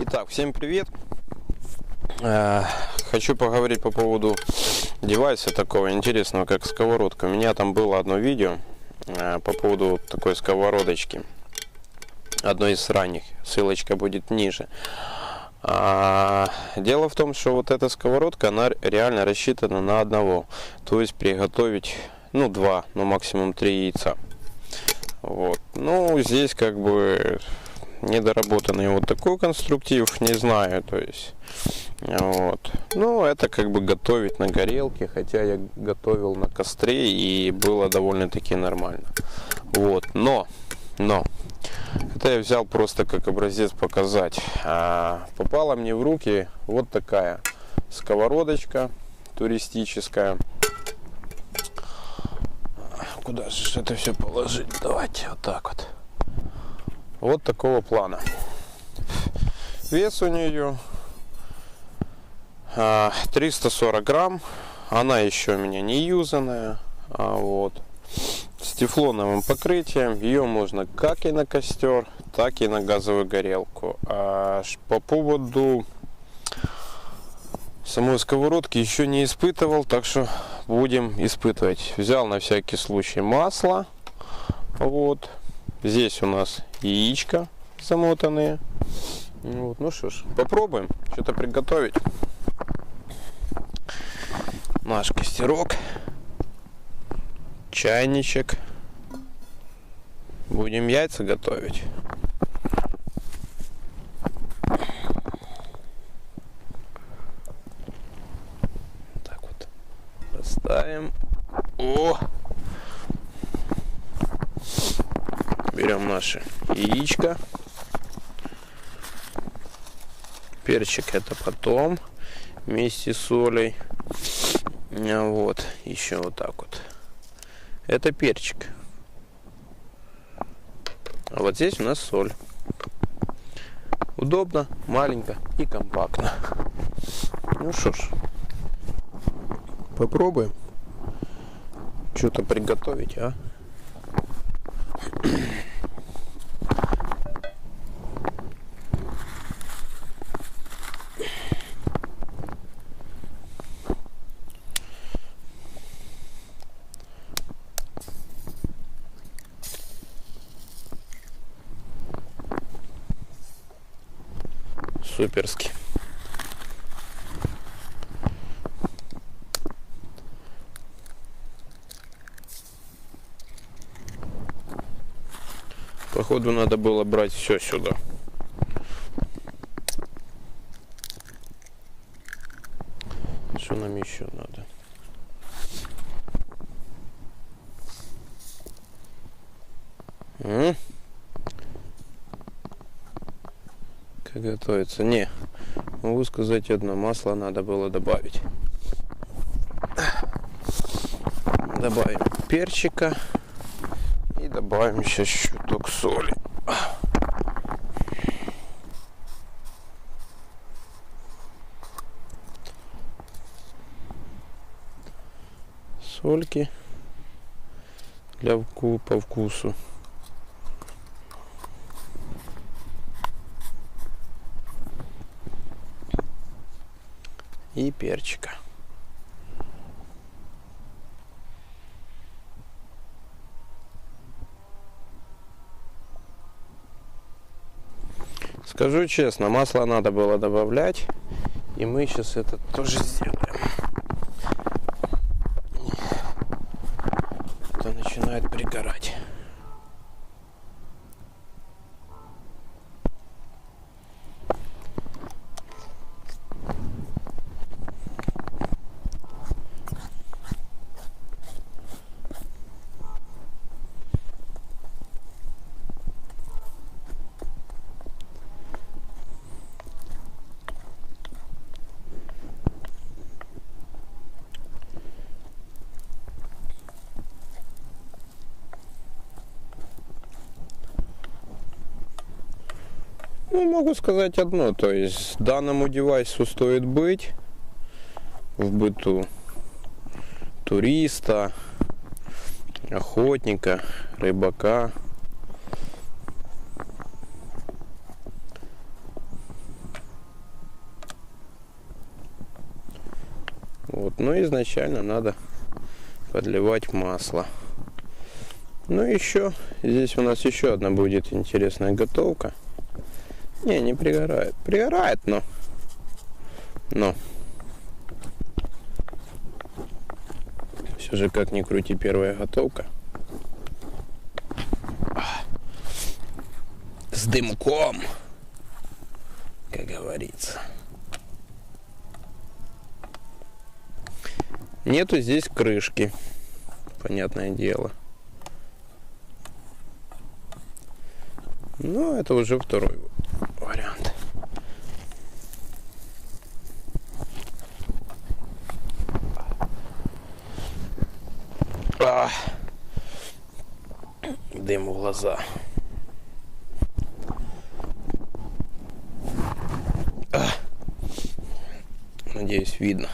Итак, всем привет! Хочу поговорить по поводу девайса такого интересного, как сковородка. У меня там было одно видео по поводу такой сковородочки. Одно из ранних. Ссылочка будет ниже. Дело в том, что вот эта сковородка, она реально рассчитана на одного. То есть приготовить, 2, максимум 3 яйца. Вот. Здесь как бы недоработанный вот такой конструктив, не знаю, то есть, вот. Это как бы готовить на горелке, хотя я готовил на костре и было довольно-таки нормально. Вот, но, это я взял просто как образец показать. Попала мне в руки вот такая сковородочка туристическая. Куда же это все положить? Давайте вот так вот. Вот такого плана. Вес у нее 340 грамм. Она еще у меня не юзанная. С тефлоновым покрытием. Ее можно как и на костер, так и на газовую горелку. По поводу самой сковородки еще не испытывал, так что будем испытывать. Взял на всякий случай масло. Вот. Здесь у нас яичко замотанные. Что ж, попробуем что-то приготовить. Наш костерок, чайничек. Будем яйца готовить. Так вот, поставим. Берем наше яичко. Перчик это потом вместе с солей. Вот, еще вот так вот. Это перчик. А вот здесь у нас соль. Удобно, маленько и компактно. Что ж, попробуем что-то приготовить, Суперски. Походу надо было брать все сюда. Что нам еще надо? Как готовится? Не, могу сказать одно, масло надо было добавить. Добавим перчика и добавим сейчас чуток соли. Сольки по вкусу. И перчика. Скажу честно, масло надо было добавлять, и мы сейчас это тоже сделаем. Это начинает пригорать. Могу сказать одно, то есть данному девайсу стоит быть в быту туриста, охотника, рыбака. но изначально надо подливать масло. Ну еще, здесь у нас еще одна будет интересная готовка. Не пригорает. Пригорает, но все же, как ни крути, первая готовка. С дымком, как говорится. Нету здесь крышки, понятное дело. Но это уже второй вариант. Дым в глаза. Надеюсь, видно.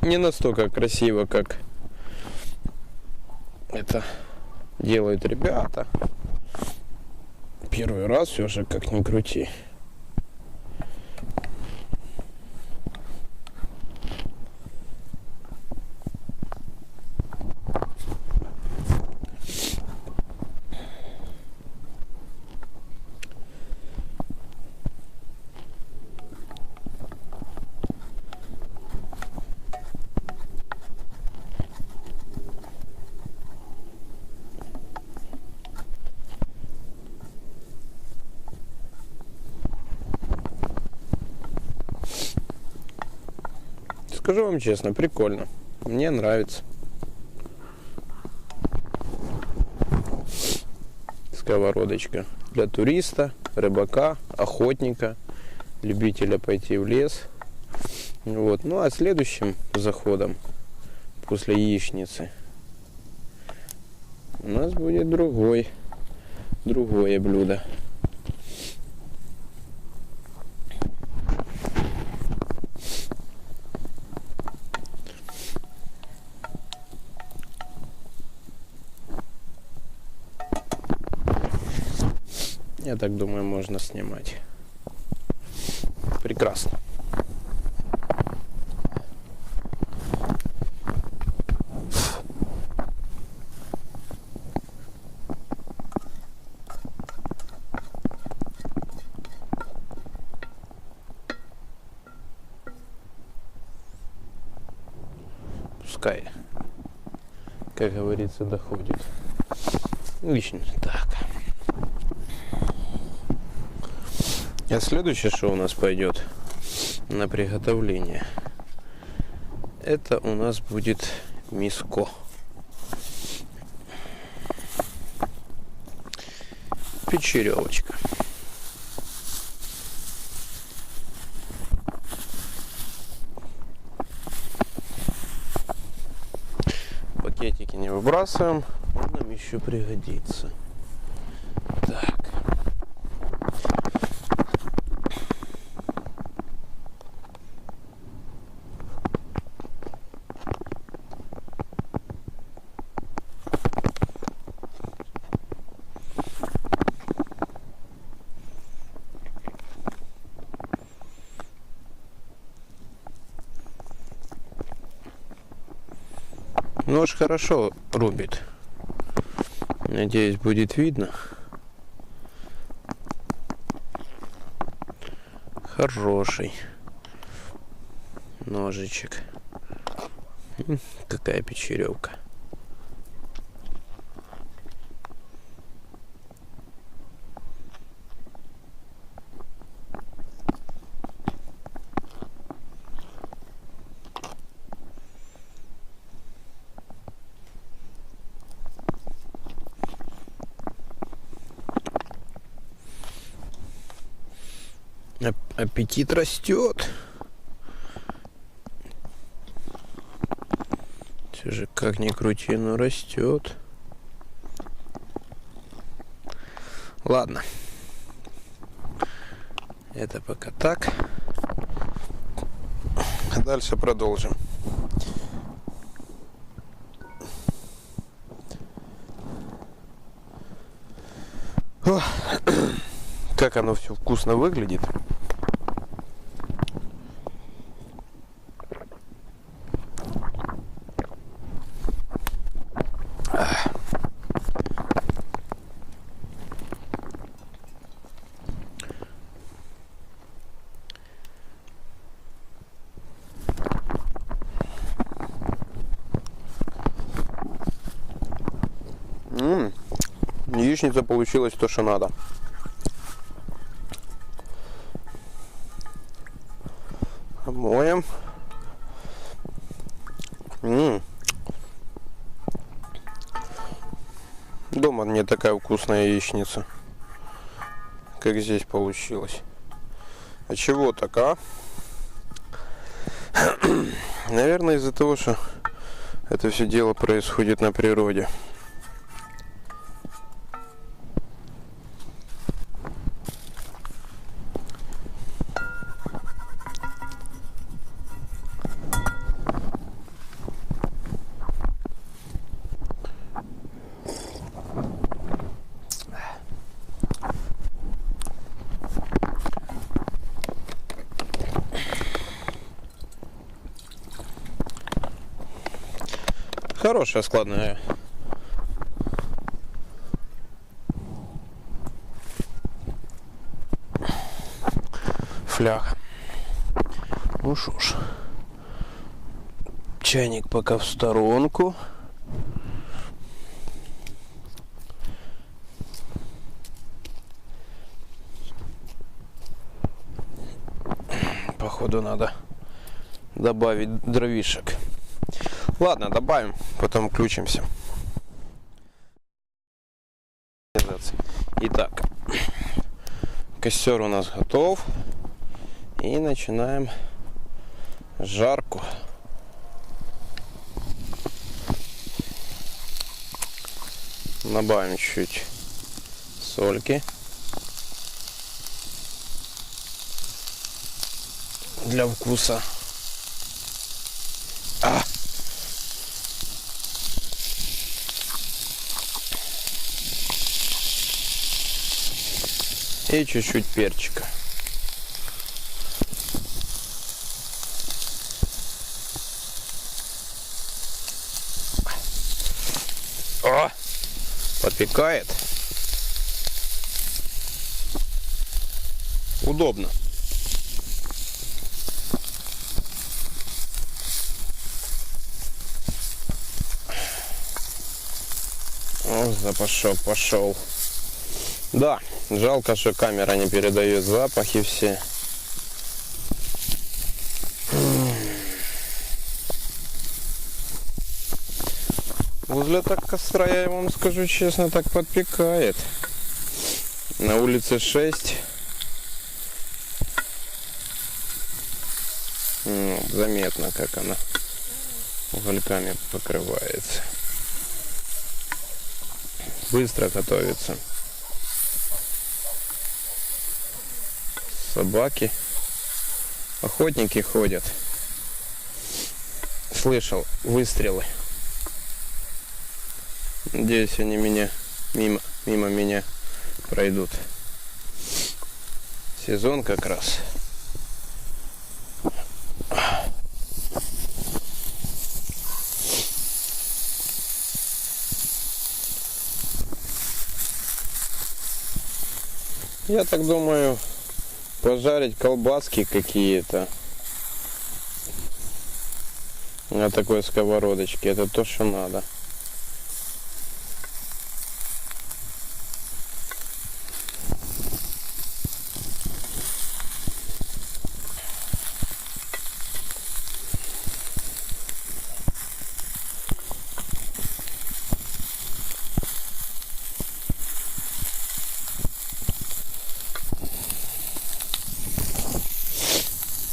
Не настолько красиво, как это делают ребята. Первый раз все же, как ни крути. Скажу вам честно, прикольно. Мне нравится. Сковородочка для туриста, рыбака, охотника, любителя пойти в лес. Вот. Ну а следующим заходом после яичницы у нас будет другое блюдо. Я так думаю, можно снимать. Прекрасно. Пускай, как говорится, доходит. Лично так. А следующее, что у нас пойдет на приготовление, это у нас будет миско. Печеревочка. Пакетики не выбрасываем, он нам еще пригодится. Так. Нож хорошо рубит. Надеюсь, будет видно. Хороший ножичек. Какая печеревка. Аппетит растет. Все же как ни крути, но растет. Ладно. Это пока так. А дальше продолжим. Ох. как оно все вкусно выглядит. Яичница получилась то, что надо. Моем. Дома не такая вкусная яичница, как здесь получилось. А чего так, а? Наверное, из-за того, что это все дело происходит на природе. Хорошая складная. Фляга. Ну что ж. Чайник пока в сторонку. Походу надо добавить дровишек. Ладно, добавим, потом включимся. Итак, костер у нас готов. И начинаем жарку. Добавим чуть сольки. Для вкуса. И чуть-чуть перчика. О, подпекает. Удобно. О, пошел. Да, жалко, что камера не передает запахи все. Возле так костра, я вам скажу честно, так подпекает. На улице 6. Заметно, как она угольками покрывается. Быстро готовится. Собаки, охотники ходят. Слышал выстрелы. Надеюсь, они мимо меня пройдут. Сезон как раз. Я так думаю, пожарить колбаски какие-то на такой сковородочке. Это то, что надо.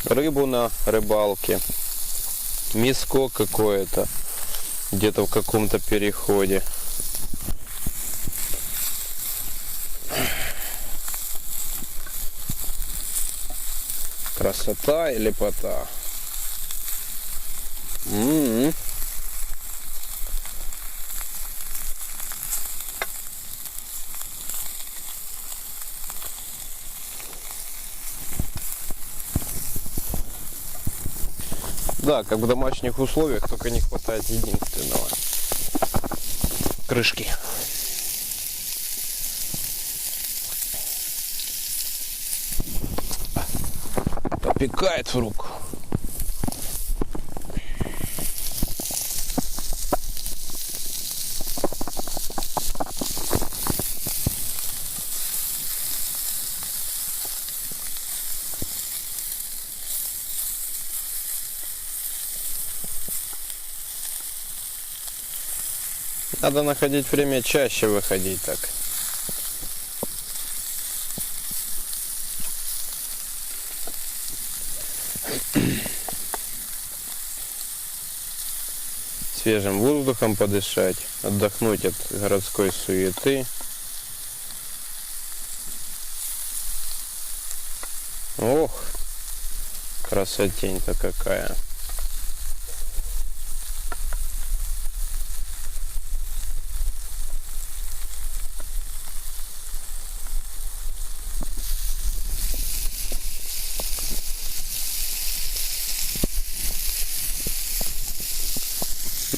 Рыбу на рыбалке, мяско какое-то, где-то в каком-то переходе. Красота и лепота. Да, как в домашних условиях, только не хватает единственного. Крышки. Попекает в руку. Надо находить время чаще выходить так. Свежим воздухом подышать, отдохнуть от городской суеты. Ох, красотень-то какая.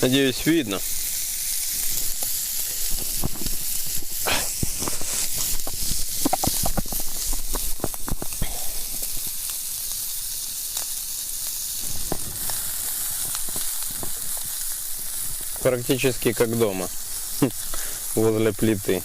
Надеюсь, видно. Практически как дома, возле плиты.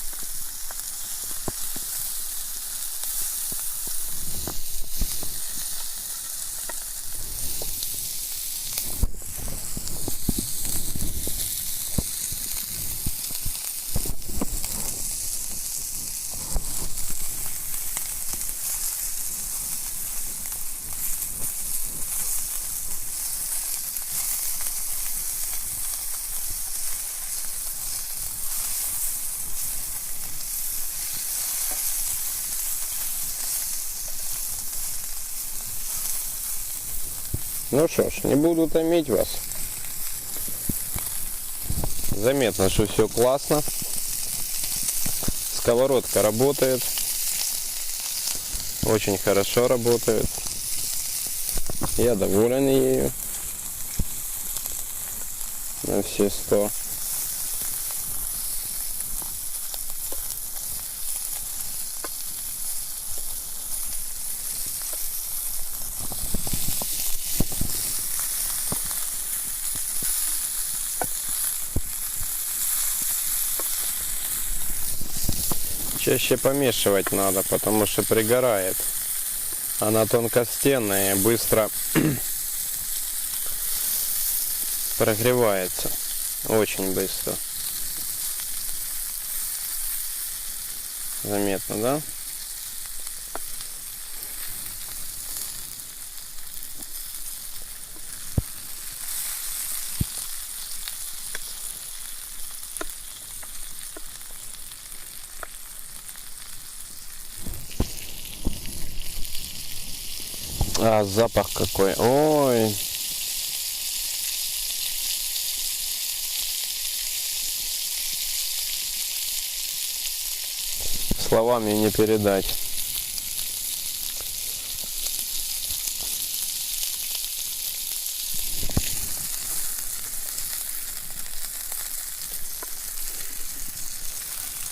Ну что ж, не буду томить вас. Заметно, что все классно. Сковородка работает. Очень хорошо работает. Я доволен ею. На все 100. Чаще помешивать надо, потому что пригорает. Она тонкостенная и быстро прогревается. Очень быстро. Заметно, да? А, запах какой. Ой. Словами не передать.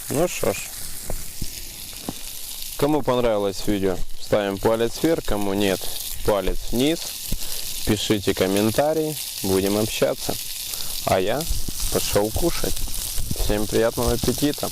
Ну что ж. Кому понравилось видео, ставим палец вверх, кому нет, палец вниз. Пишите комментарии, будем общаться. А я пошел кушать. Всем приятного аппетита.